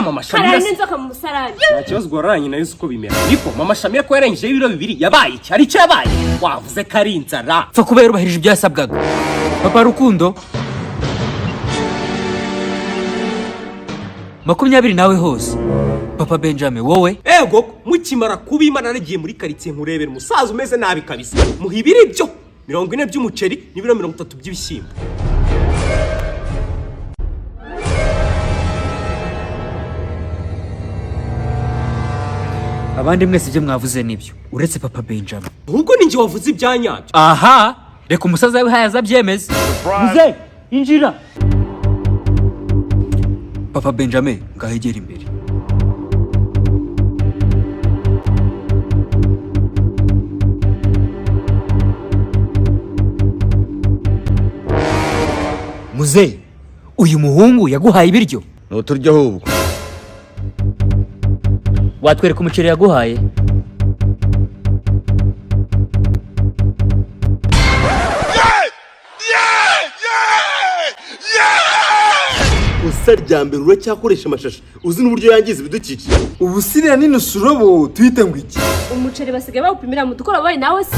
mama Shami karani inzoka mu musarani nta kibazo goranye nayo uko bimera niko mama Shami ko yarengeje ibiro 2 yabaye cyari cyo yabaye wavuze kari inzara fa kubera ubahirije ibyo yasabwaga papa Rukundo 20 nawe hose papa Benjamin wowe ego mukimara kubimana nagiye muri quartier nkurebera umusaza umeze nabi kabisa muhibiri byo 40 by'umuceri n'ibiro 30 by'ibishyimbo abandi mwese ibyo mwavuze nibyo uretse papa Benjamin ubwo ninjye wavuze ibyanyabyo aha reka umusaza we hayaza byemeze muze injira papa Benjamin ngahegera imbere muze uyu muhungu yaguhaye ibiryo nuturyo ahubwo watwereka umuceri yaguhaye usaryambere uracyakoresha amashashi uzi n'uburyo yangiza ibidukikije ubusiriya n'inushurobo tuyite ngo iki umuceri basigaye bawupimira mu dukora bayi nawe se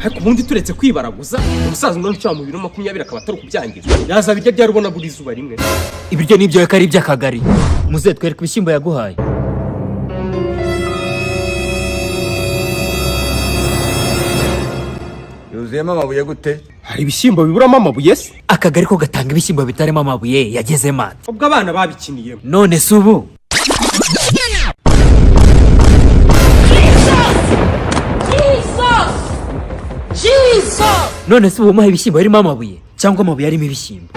ariko ubundi turetse kwibaraguza umusaza umwe n'icyo mu biro 20 akaba atari kubyangiza yaza bijya byarubona buri zuba rimwe ibiryo nibyo yakari by'akagari muze twereka ibishyimbo yaguhaye yuzuyemo amabuye gute hari ibishyimbo biburamo amabuye se akagari ko gatanga ibishyimbo bitarimo amabuye yageze mata ubwo abana babikiniyemo none se ubu none se ubu muhaye ibishyimbo harimo amabuye cyangwa amabuye arimo ibishyimbo